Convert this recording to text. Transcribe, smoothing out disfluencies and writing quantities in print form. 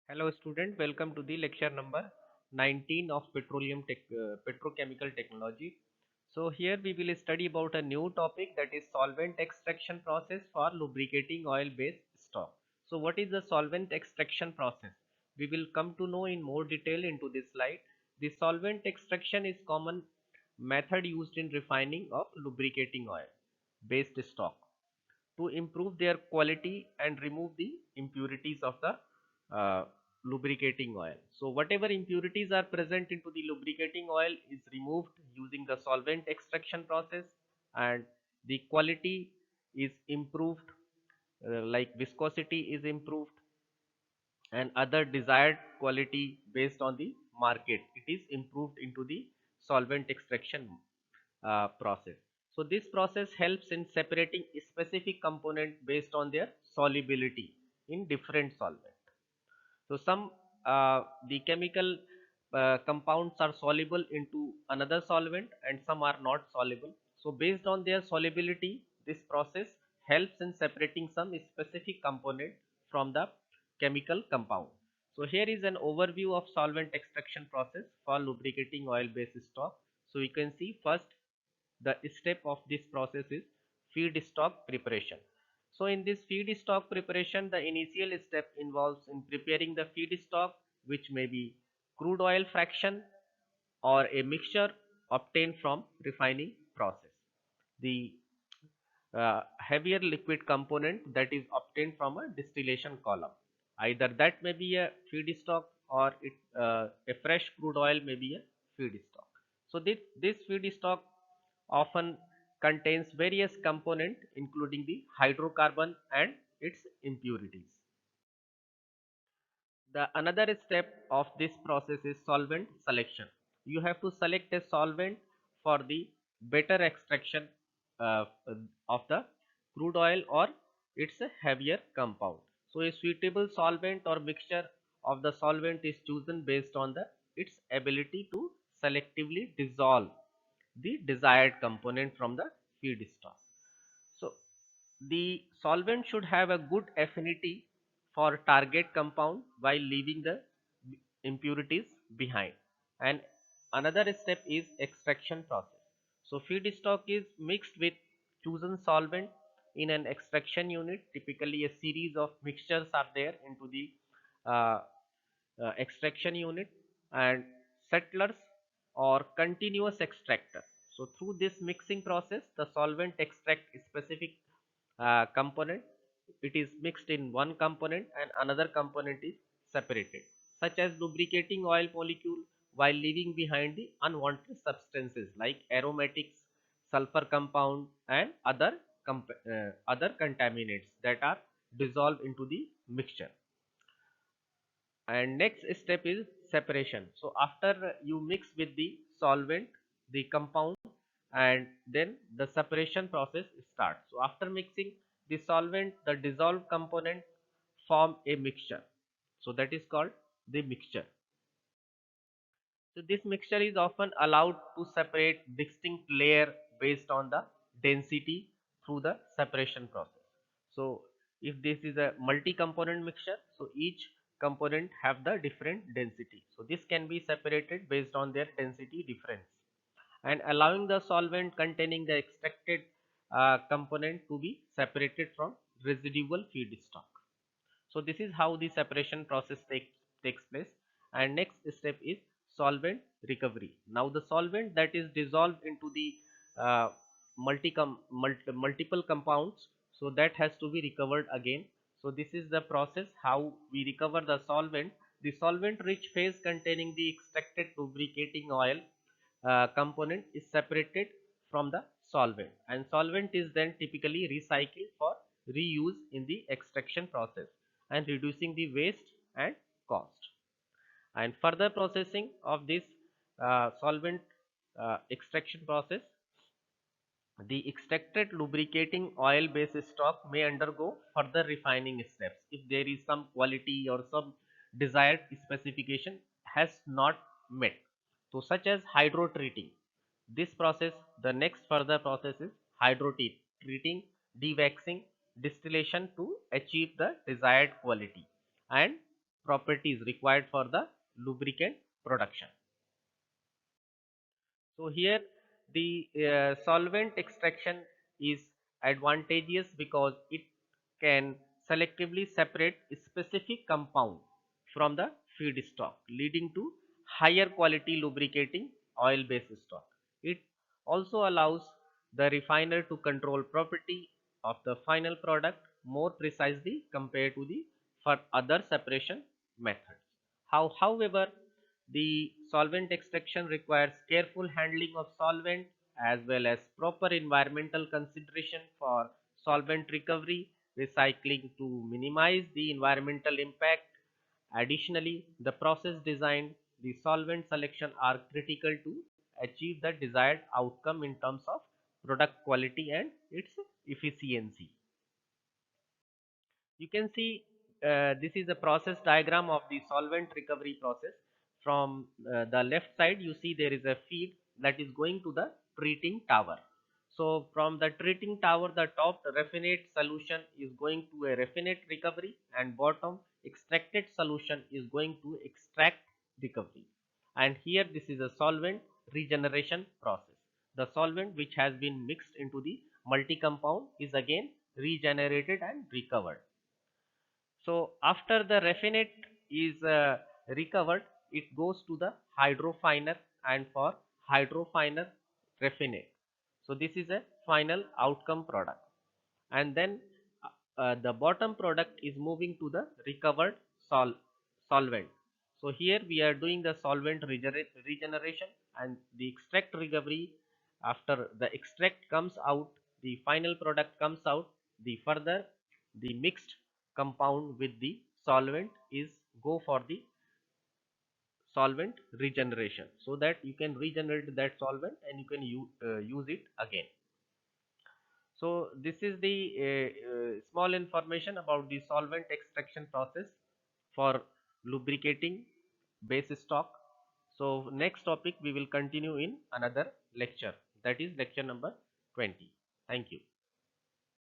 Hello student, welcome to the lecture number 19 of petrochemical technology. So here we will study about a new topic, that is solvent extraction process for lubricating oil based stock. So what is the solvent extraction process? We will come to know in more detail into this slide. The solvent extraction is common method used in refining of lubricating oil based stock to improve their quality and remove the impurities of the lubricating oil. So whatever impurities are present into the lubricating oil is removed using the solvent extraction process, and the quality is improved, like viscosity is improved and other desired quality based on the market, it is improved into the solvent extraction process. So this process helps in separating specific component based on their solubility in different solvent. So some the chemical compounds are soluble into another solvent and some are not soluble. So based on their solubility, this process helps in separating some specific component from the chemical compound. So here is an overview of solvent extraction process for lubricating oil based stock. So you can see first the step of this process is feedstock preparation. So in this feedstock preparation, the initial step involves in preparing the feedstock, which may be crude oil fraction or a mixture obtained from refining process. The heavier liquid component that is obtained from a distillation column. Either that may be a feedstock or a fresh crude oil may be a feedstock. So this feedstock often contains various components including the hydrocarbon and its impurities. The another step of this process is solvent selection. You have to select a solvent for the better extraction uh, of the crude oil or its a heavier compound. So a suitable solvent or mixture of the solvent is chosen based on the its ability to selectively dissolve the desired component from the feedstock. So the solvent should have a good affinity for target compound while leaving the impurities behind. And another step is extraction process. So feedstock is mixed with chosen solvent in an extraction unit. Typically a series of mixtures are there into the uh, extraction unit and settlers or continuous extractor. So through this mixing process, the solvent extract specific component. It is mixed in one component and another component is separated, such as lubricating oil molecule, while leaving behind the unwanted substances like aromatics, sulfur compound and other contaminants that are dissolved into the mixture. And next step is separation. So after you mix with the solvent, the compound, and then the separation process starts. So after mixing the solvent, the dissolved component form a mixture, so that is called the mixture. So this mixture is often allowed to separate distinct layer based on the density through the separation process. So if this is a multi-component mixture, so each component have the different density. So this can be separated based on their density difference and allowing the solvent containing the extracted component to be separated from residual feedstock. So this is how the separation process takes place. And next step is solvent recovery. Now the solvent that is dissolved into the uh, multiple compounds, so that has to be recovered again. So this is the process how we recover the solvent. The solvent rich phase containing the extracted lubricating oil component is separated from the solvent, and solvent is then typically recycled for reuse in the extraction process and reducing the waste and cost. And further processing of this solvent extraction process, the extracted lubricating oil based stock may undergo further refining steps if there is some quality or some desired specification has not met. So such as hydro treating. This process, the next further process is hydro treating, dewaxing, distillation to achieve the desired quality and properties required for the lubricant production. So here the solvent extraction is advantageous because it can selectively separate a specific compound from the feedstock, leading to higher quality lubricating oil based stock. It also allows the refiner to control property of the final product more precisely compared to the for other separation methods. However, the solvent extraction requires careful handling of solvent as well as proper environmental consideration for solvent recovery, recycling to minimize the environmental impact. Additionally, the process design, the solvent selection are critical to achieve the desired outcome in terms of product quality and its efficiency. You can see this is a process diagram of the solvent recovery process. From the left side you see there is a feed that is going to the treating tower. So from the treating tower, the top raffinate solution is going to a raffinate recovery and bottom extracted solution is going to extract recovery. And here this is a solvent regeneration process. The solvent which has been mixed into the multi compound is again regenerated and recovered. So after the raffinate is recovered, it goes to the hydrofiner and for hydrofiner raffinate. So this is a final outcome product. And then the bottom product is moving to the recovered solvent. So here we are doing the solvent regeneration and the extract recovery. After the extract comes out, the final product comes out, the further the mixed compound with the solvent is go for the solvent regeneration, so that you can regenerate that solvent and you can use it again. So this is the small information about the solvent extraction process for lubricating base stock. So next topic we will continue in another lecture, that is lecture number 20. Thank you.